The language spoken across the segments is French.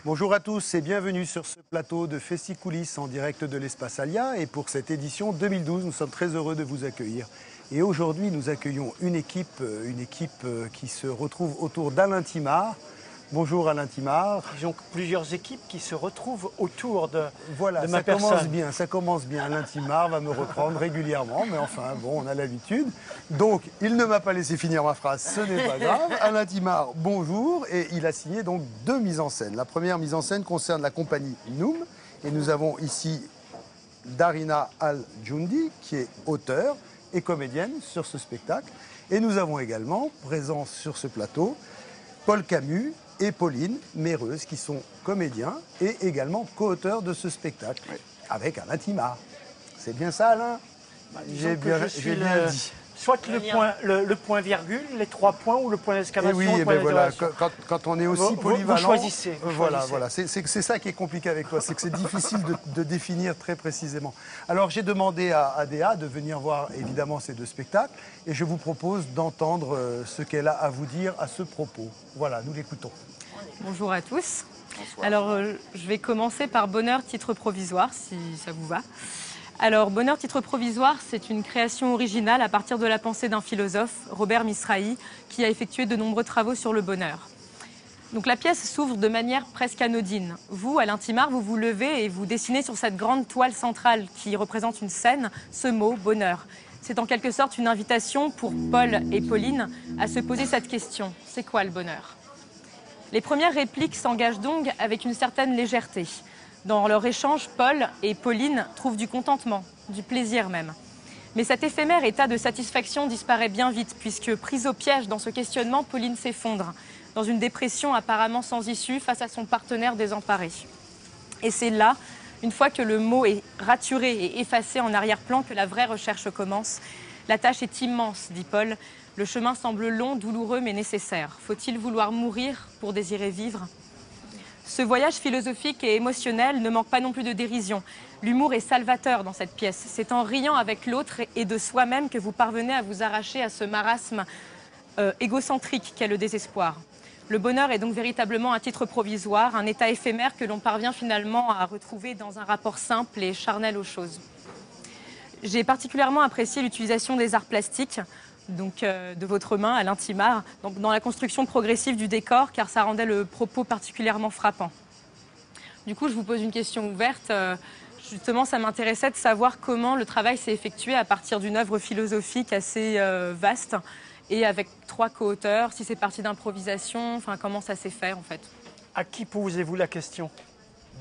Bonjour à tous et bienvenue sur ce plateau de Festicoulis en direct de l'Espace Alia. Et pour cette édition 2012, nous sommes très heureux de vous accueillir. Et aujourd'hui, nous accueillons une équipe qui se retrouve autour d'Alain Timard. Bonjour Alain Timard. Disons plusieurs équipes qui se retrouvent autour de ça ma personne. commence bien. Alain Timard va me reprendre régulièrement, mais enfin, bon, on a l'habitude. Donc, il ne m'a pas laissé finir ma phrase, ce n'est pas grave. Alain Timard, bonjour. Et il a signé donc 2 mises en scène. La première mise en scène concerne la compagnie Noum. Et nous avons ici Darina Al-Joundi, qui est auteure et comédienne sur ce spectacle. Et nous avons également, présents sur ce plateau, Paul Camus et Pauline Méreuse, qui sont comédiens et également co-auteurs de ce spectacle, avec Alain Timard. C'est bien ça, Alain? J'ai bien dit. Soit le point virgule, les 3 points ou le point d'exclamation. Oui, le point voilà, quand on est aussi polyvalent. Vous choisissez. Voilà. C'est ça qui est compliqué avec toi, c'est que c'est difficile de définir très précisément. Alors j'ai demandé à Adéa de venir voir évidemment ces 2 spectacles et je vous propose d'entendre ce qu'elle a à vous dire à ce propos. Voilà, nous l'écoutons. Bonjour à tous. Bonsoir. Alors je vais commencer par Bonheur, titre provisoire, si ça vous va. Alors, Bonheur, titre provisoire, c'est une création originale à partir de la pensée d'un philosophe, Robert Misrahi, qui a effectué de nombreux travaux sur le bonheur. Donc la pièce s'ouvre de manière presque anodine. Vous, Alain Timard, vous vous levez et vous dessinez sur cette grande toile centrale qui représente une scène, ce mot, bonheur. C'est en quelque sorte une invitation pour Paul et Pauline à se poser cette question. C'est quoi le bonheur? Les premières répliques s'engagent donc avec une certaine légèreté. Dans leur échange, Paul et Pauline trouvent du contentement, du plaisir même. Mais cet éphémère état de satisfaction disparaît bien vite, puisque prise au piège dans ce questionnement, Pauline s'effondre dans une dépression apparemment sans issue face à son partenaire désemparé. Et c'est là, une fois que le mot est raturé et effacé en arrière-plan, que la vraie recherche commence. La tâche est immense, dit Paul. Le chemin semble long, douloureux, mais nécessaire. Faut-il vouloir mourir pour désirer vivre ? Ce voyage philosophique et émotionnel ne manque pas non plus de dérision. L'humour est salvateur dans cette pièce. C'est en riant avec l'autre et de soi-même que vous parvenez à vous arracher à ce marasme égocentrique qu'est le désespoir. Le bonheur est donc véritablement un titre provisoire, un état éphémère que l'on parvient finalement à retrouver dans un rapport simple et charnel aux choses. J'ai particulièrement apprécié l'utilisation des arts plastiques, donc de votre main, Alain Timard, donc dans la construction progressive du décor, car ça rendait le propos particulièrement frappant. Du coup, je vous pose une question ouverte. Justement, ça m'intéressait de savoir comment le travail s'est effectué à partir d'une œuvre philosophique assez vaste et avec 3 co-auteurs, si c'est parti d'improvisation, enfin comment ça s'est fait en fait. À qui posez-vous la question?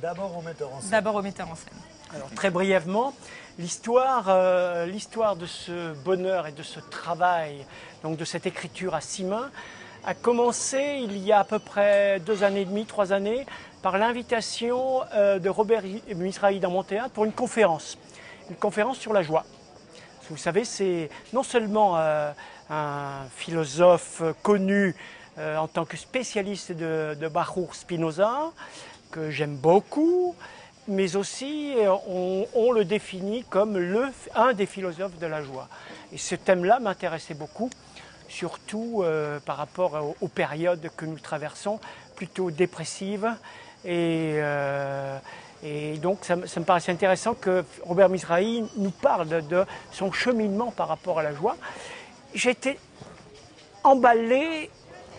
D'abord au metteur en scène. D'abord au metteur en scène. Alors, très brièvement, l'histoire de ce bonheur et de ce travail, donc de cette écriture à 6 mains, a commencé il y a à peu près 2 années et demie, 3 années, par l'invitation de Robert Misrahi dans mon théâtre pour une conférence sur la joie. Vous savez, c'est non seulement un philosophe connu en tant que spécialiste de Baruch Spinoza, que j'aime beaucoup, mais aussi on le définit comme un des philosophes de la joie. Et ce thème-là m'intéressait beaucoup, surtout par rapport aux périodes que nous traversons, plutôt dépressives. Et donc ça me paraissait intéressant que Robert Misrahi nous parle de son cheminement par rapport à la joie. J'étais emballé,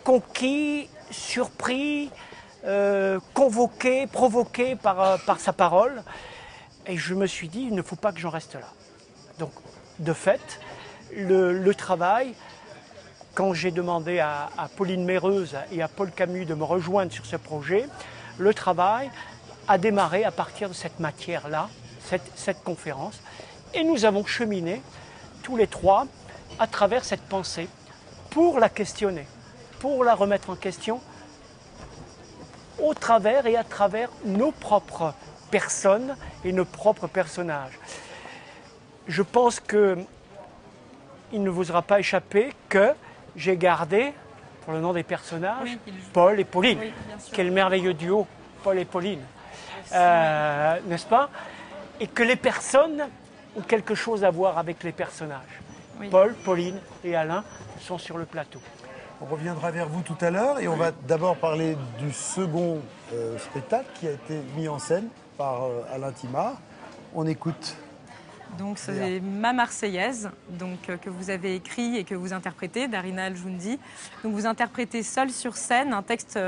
conquis, surpris, convoqué, provoqué par sa parole. Et je me suis dit, il ne faut pas que j'en reste là. Donc, de fait, le travail, quand j'ai demandé à Pauline Méreuse et à Paul Camus de me rejoindre sur ce projet, le travail a démarré à partir de cette matière-là, cette conférence. Et nous avons cheminé, tous les 3, à travers cette pensée, pour la questionner, pour la remettre en question, au travers et à travers nos propres personnes et nos propres personnages. Je pense qu'il ne vous aura pas échappé que j'ai gardé, pour le nom des personnages, Paul et Pauline. Oui, bien sûr. Quel merveilleux duo, Paul et Pauline. N'est-ce pas? Et que les personnes ont quelque chose à voir avec les personnages. Oui. Paul, Pauline et Alain sont sur le plateau. On reviendra vers vous tout à l'heure et on va d'abord parler du second spectacle qui a été mis en scène par Alain Timard. On écoute. Donc c'est Ma Marseillaise, donc, que vous avez écrit et que vous interprétez, Darina El-Joundi. Donc vous interprétez seul sur scène un texte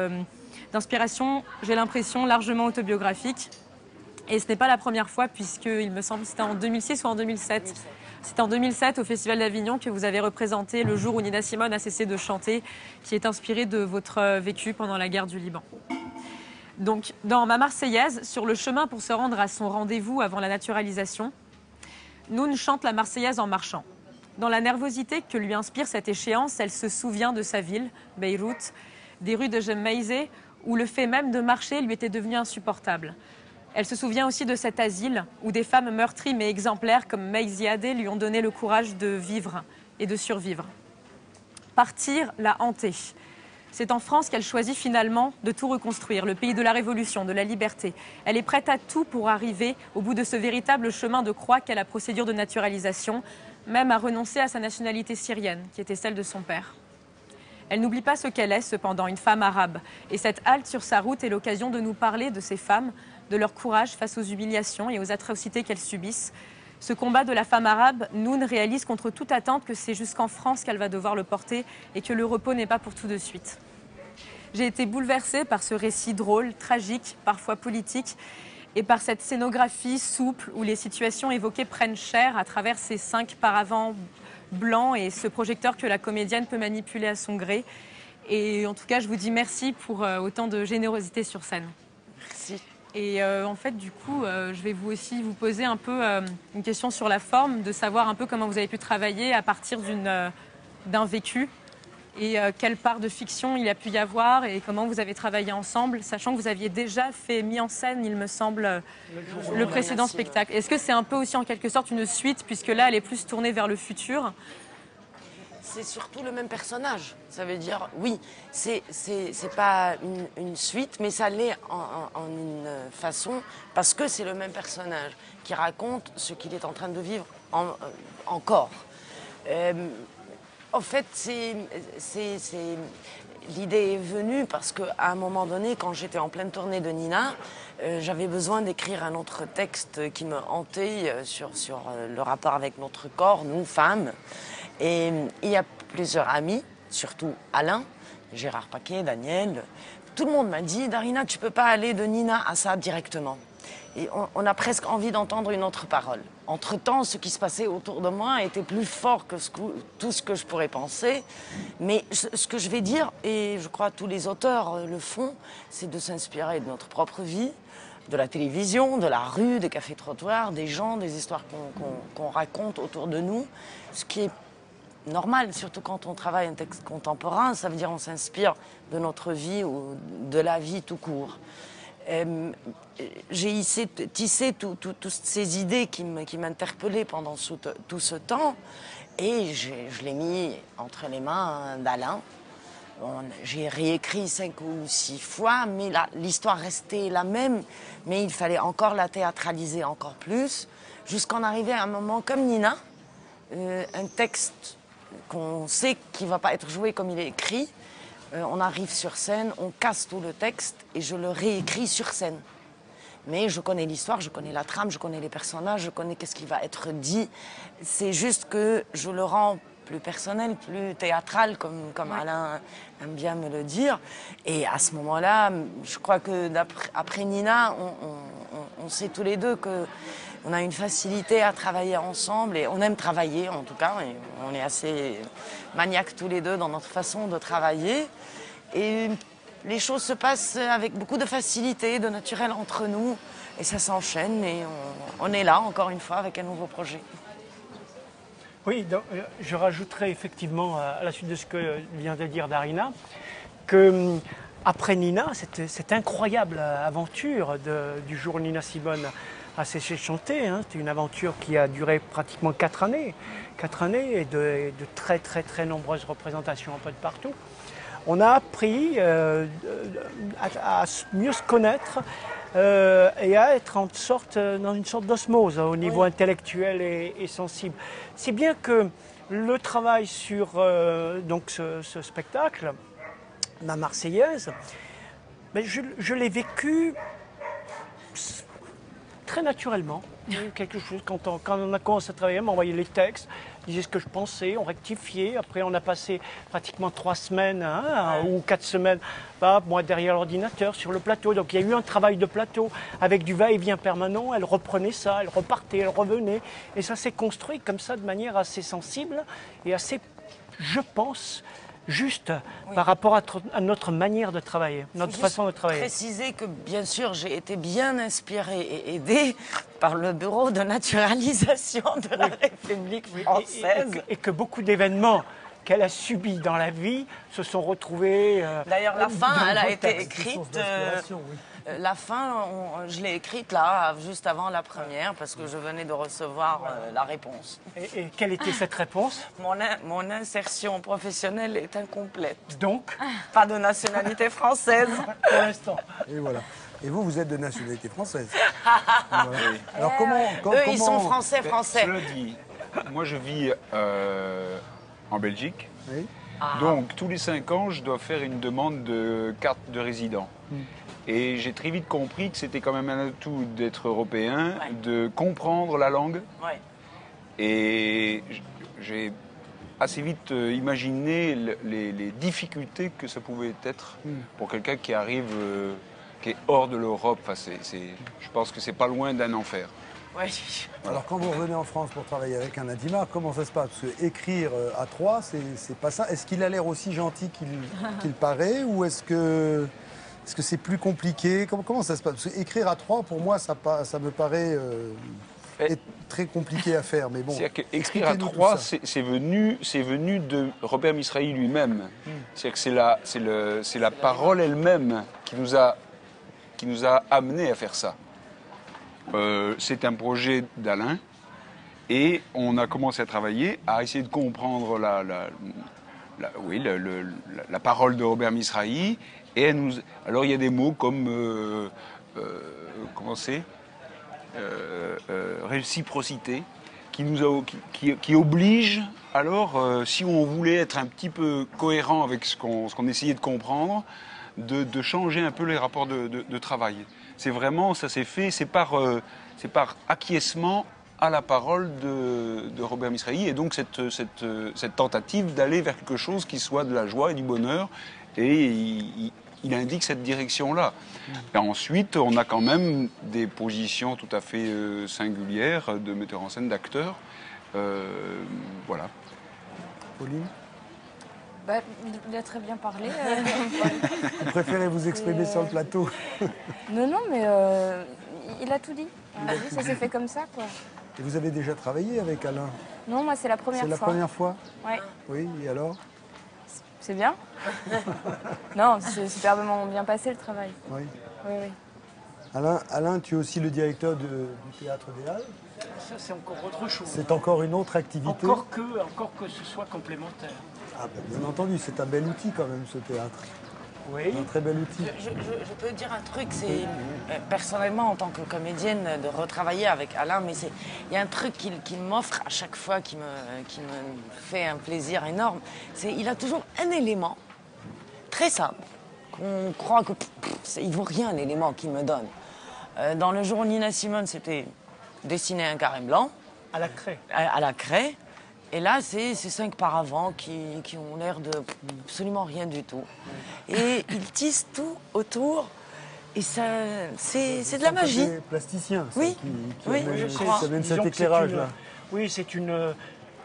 d'inspiration, j'ai l'impression, largement autobiographique. Et ce n'est pas la première fois puisqu'il me semble que c'était en 2006 ou en 2007. C'était en 2007 au Festival d'Avignon que vous avez représenté Le jour où Nina Simone a cessé de chanter, qui est inspiré de votre vécu pendant la guerre du Liban. Donc dans Ma Marseillaise, sur le chemin pour se rendre à son rendez-vous avant la naturalisation, Noun chante la Marseillaise en marchant. Dans la nervosité que lui inspire cette échéance, elle se souvient de sa ville, Beyrouth, des rues de Gemmaïzé, où le fait même de marcher lui était devenu insupportable. Elle se souvient aussi de cet asile où des femmes meurtries mais exemplaires comme Mey Ziadeh lui ont donné le courage de vivre et de survivre. Partir l'a hantée. C'est en France qu'elle choisit finalement de tout reconstruire, le pays de la révolution, de la liberté. Elle est prête à tout pour arriver au bout de ce véritable chemin de croix qu'est la procédure de naturalisation, même à renoncer à sa nationalité syrienne, qui était celle de son père. Elle n'oublie pas ce qu'elle est, cependant, une femme arabe. Et cette halte sur sa route est l'occasion de nous parler de ces femmes, de leur courage face aux humiliations et aux atrocités qu'elles subissent. Ce combat de la femme arabe, Noun réalise contre toute attente que c'est jusqu'en France qu'elle va devoir le porter et que le repos n'est pas pour tout de suite. J'ai été bouleversée par ce récit drôle, tragique, parfois politique, et par cette scénographie souple où les situations évoquées prennent chair à travers ces 5 paravents blancs et ce projecteur que la comédienne peut manipuler à son gré. Et en tout cas, je vous dis merci pour autant de générosité sur scène. Merci. Et en fait, du coup, je vais vous aussi vous poser un peu une question sur la forme, de savoir un peu comment vous avez pu travailler à partir d'un vécu et quelle part de fiction il a pu y avoir et comment vous avez travaillé ensemble, sachant que vous aviez déjà mis en scène, il me semble, le précédent spectacle. Est-ce que c'est un peu aussi en quelque sorte une suite, puisque là, elle est plus tournée vers le futur? C'est surtout le même personnage. Ça veut dire, oui, c'est pas une suite, mais ça l'est en une façon, parce que c'est le même personnage qui raconte ce qu'il est en train de vivre encore. En fait, l'idée est venue parce qu'à un moment donné, quand j'étais en pleine tournée de Nina, j'avais besoin d'écrire un autre texte qui me hantait sur le rapport avec notre corps, nous, femmes. Et il y a plusieurs amis, surtout Alain, Gérard Paquet, Daniel. Tout le monde m'a dit, Darina, tu ne peux pas aller de Nina à ça directement. Et on a presque envie d'entendre une autre parole. Entre-temps, ce qui se passait autour de moi était plus fort que tout ce que je pourrais penser. Mais ce que je vais dire, et je crois que tous les auteurs le font, c'est de s'inspirer de notre propre vie, de la télévision, de la rue, des cafés-trottoirs, des gens, des histoires qu'on raconte autour de nous. Ce qui est normal, surtout quand on travaille un texte contemporain, ça veut dire qu'on s'inspire de notre vie ou de la vie tout court. J'ai tissé toutes ces idées qui m'interpellaient pendant tout ce temps et je l'ai mis entre les mains d'Alain. J'ai réécrit 5 ou 6 fois, mais l'histoire restait la même, mais il fallait encore la théâtraliser encore plus, jusqu'en arriver à un moment comme Nina, un texte qu'on sait qu'il ne va pas être joué comme il est écrit. On arrive sur scène, on casse tout le texte et je le réécris sur scène. Mais je connais l'histoire, je connais la trame, je connais les personnages, je connais qu'est-ce qui va être dit. C'est juste que je le rends plus personnel, plus théâtral, comme Alain aime bien me le dire. Et à ce moment-là, je crois que après Nina, on sait tous les deux qu'on a une facilité à travailler ensemble et on aime travailler en tout cas. Et on est assez maniaques tous les deux dans notre façon de travailler. Et les choses se passent avec beaucoup de facilité, de naturel entre nous. Et ça s'enchaîne et on est là encore une fois avec un nouveau projet. Oui, donc, je rajouterai effectivement à la suite de ce que vient de dire Darina, que après Nina, cette incroyable aventure du jour où Nina Simone a cessé de chanter, hein, c'était une aventure qui a duré pratiquement 4 années. 4 années et de très très très nombreuses représentations un peu de partout. On a appris à mieux se connaître et à être dans une sorte d'osmose au niveau intellectuel et sensible. Si bien que le travail sur donc ce spectacle, la Marseillaise, ben, je l'ai vécu très naturellement. Il y a eu quelque chose, quand on a commencé à travailler, on m'envoyait les textes, je disais ce que je pensais, on rectifiait. Après, on a passé pratiquement 3 semaines ou 4 semaines, moi derrière l'ordinateur, sur le plateau. Donc il y a eu un travail de plateau avec du va-et-vient permanent. Elle reprenait ça, elle repartait, elle revenait. Et ça s'est construit comme ça de manière assez sensible et assez, je pense, juste par rapport à notre manière de travailler, notre façon de travailler. Préciser que bien sûr j'ai été bien inspirée et aidée par le bureau de naturalisation de la République française. Et que beaucoup d'événements qu'elle a subis dans la vie se sont retrouvés. D'ailleurs la fin elle a été Source écrite. d'inspiration, oui. La fin, je l'ai écrite là, juste avant la première, parce que je venais de recevoir la réponse. Et quelle était cette réponse? Mon insertion professionnelle est incomplète. Donc, Pas de nationalité française. pour l'instant. Et voilà. Et vous, vous êtes de nationalité française. Voilà. Alors Eux, ils sont français. Cela dit, moi je vis en Belgique. Oui. Donc tous les 5 ans, je dois faire une demande de carte de résident. Et j'ai très vite compris que c'était quand même un atout d'être européen, de comprendre la langue. Ouais. Et j'ai assez vite imaginé les difficultés que ça pouvait être pour quelqu'un qui arrive, qui est hors de l'Europe. Enfin, je pense que c'est pas loin d'un enfer. Ouais. Alors quand vous revenez en France pour travailler avec un Adimar, comment ça se passe? Parce que écrire à 3, c'est pas ça. Est-ce qu'il a l'air aussi gentil qu'il paraît, ou est-ce que c'est plus compliqué? Comment ça se passe? Parce que écrire à 3, pour moi, ça me paraît être très compliqué à faire. Mais bon, C'est-à-dire qu'écrire à expliquez-nous 3, tout ça. c'est venu de Robert Misrahi lui-même. C'est-à-dire que c'est la parole elle-même qui nous a amené à faire ça. C'est un projet d'Alain et on a commencé à travailler, à essayer de comprendre la parole de Robert Misrahi. Et alors il y a des mots comme comment c'est réciprocité qui oblige, alors si on voulait être un petit peu cohérent avec ce qu'on essayait de comprendre, de changer un peu les rapports de travail. C'est vraiment, ça s'est fait, c'est par acquiescement à la parole de Robert Misrahi, et donc cette tentative d'aller vers quelque chose qui soit de la joie et du bonheur, et il indique cette direction-là. Et ensuite, on a quand même des positions tout à fait singulières de metteurs en scène, d'acteurs. Voilà. Pauline, Bah, il a très bien parlé. vous préférez vous exprimer sur le plateau? Non, mais il a tout dit. On a vu, ça s'est fait comme ça, quoi. Et vous avez déjà travaillé avec Alain? Non, moi, c'est la première C'est fois. la première fois? Ouais. Oui, et alors? C'est bien. Non, c'est superbement bien passé, le travail. Oui. Oui, oui. Alain, tu es aussi le directeur du Théâtre des Halles. Ça, c'est encore autre chose. C'est encore une autre activité. Encore que ce soit complémentaire. Ah ben, bien entendu, c'est un bel outil quand même, ce théâtre. Oui. Un très bel outil. Je peux dire un truc, c'est personnellement en tant que comédienne de retravailler avec Alain, mais il y a un truc qu'il m'offre à chaque fois qui me fait un plaisir énorme. Il a toujours un élément très simple qu'on croit que il vaut rien l'élément qu'il me donne. Dans Le jour où Nina Simone, c'était dessiner un carré blanc À la craie. à la craie. Et là, c'est 5 paravents qui ont l'air de absolument rien du tout. Et ils tissent tout autour. Et ça, c'est de la magie. C'est plasticien, ça, Oui. qui Oui, amène, je crois. qui amène Disons cet que c'est éclairage-là. Oui, c'est une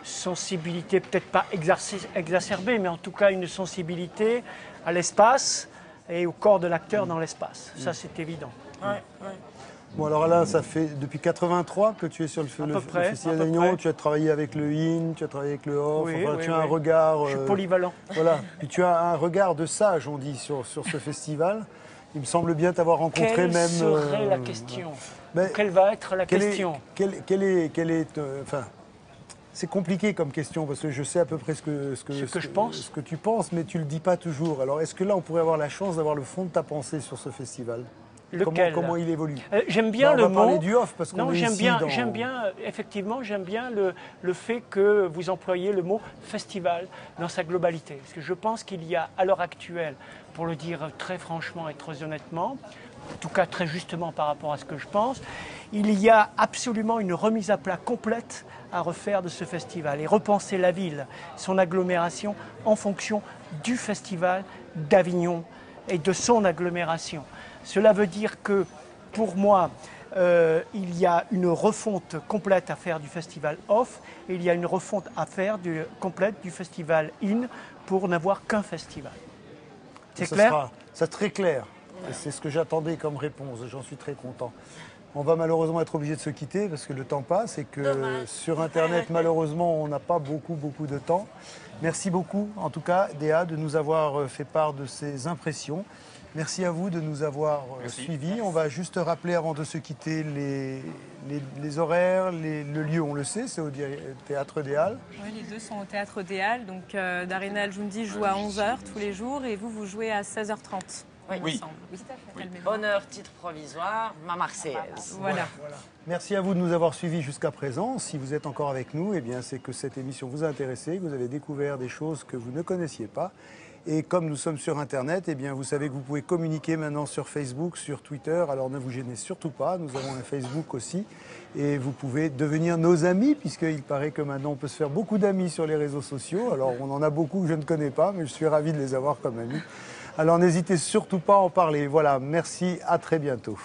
sensibilité peut-être pas exacerbée, mais en tout cas une sensibilité à l'espace et au corps de l'acteur dans l'espace. Ça, c'est évident. Ouais. Bon, alors Alain, ça fait depuis 83 que tu es sur le près, Festival à peu d'Avignon. près. Tu as travaillé avec le IN, tu as travaillé avec le Off. Oui, Enfin, oui, tu as un oui. regard. Je suis polyvalent. Voilà. Puis tu as un regard de sage, on dit, sur ce festival. Il me semble bien t'avoir rencontré Quelle même. serait la question? Mais Quelle va être la question? Enfin, c'est compliqué comme question parce que je sais à peu près ce que je pense. ce que tu penses, mais tu le dis pas toujours. Alors, est-ce que là, on pourrait avoir la chance d'avoir le fond de ta pensée sur ce festival? Lequel? Comment il évolue? J'aime bien on le va mot. parler du off parce qu'on Non, est j'aime ici bien, dans... effectivement, j'aime bien le fait que vous employez le mot festival dans sa globalité. Parce que je pense qu'il y a, à l'heure actuelle, pour le dire très franchement et très honnêtement, en tout cas très justement par rapport à ce que je pense, il y a absolument une remise à plat complète à refaire de ce festival et repenser la ville, son agglomération en fonction du festival d'Avignon et de son agglomération. Cela veut dire que, pour moi, il y a une refonte complète à faire du festival Off et il y a une refonte à faire complète du festival In pour n'avoir qu'un festival. C'est clair? C'est très clair. Et c'est ce que j'attendais comme réponse. J'en suis très content. On va malheureusement être obligé de se quitter parce que le temps passe et que Dommage. sur Internet, malheureusement, on n'a pas beaucoup de temps. Merci beaucoup, en tout cas, Déa, de nous avoir fait part de ces impressions. Merci à vous de nous avoir suivis. On va juste rappeler avant de se quitter les horaires, le lieu, on le sait, c'est au Théâtre des Halles. Oui, les deux sont au Théâtre des Halles. Donc Darina Al-Joundi joue à 11h tous les jours et vous jouez à 16h30. Oui. il me semble. Oui, tout à fait. Honneur, titre provisoire, ma Marseillaise. Voilà. Merci à vous de nous avoir suivis jusqu'à présent. Si vous êtes encore avec nous, eh bien, c'est que cette émission vous a intéressé, que vous avez découvert des choses que vous ne connaissiez pas. Et comme nous sommes sur Internet, eh bien, vous savez que vous pouvez communiquer maintenant sur Facebook, sur Twitter. Alors ne vous gênez surtout pas, nous avons un Facebook aussi. Et vous pouvez devenir nos amis, puisqu'il paraît que maintenant on peut se faire beaucoup d'amis sur les réseaux sociaux. Alors on en a beaucoup que je ne connais pas, mais je suis ravi de les avoir comme amis. Alors n'hésitez surtout pas à en parler. Voilà, merci, à très bientôt.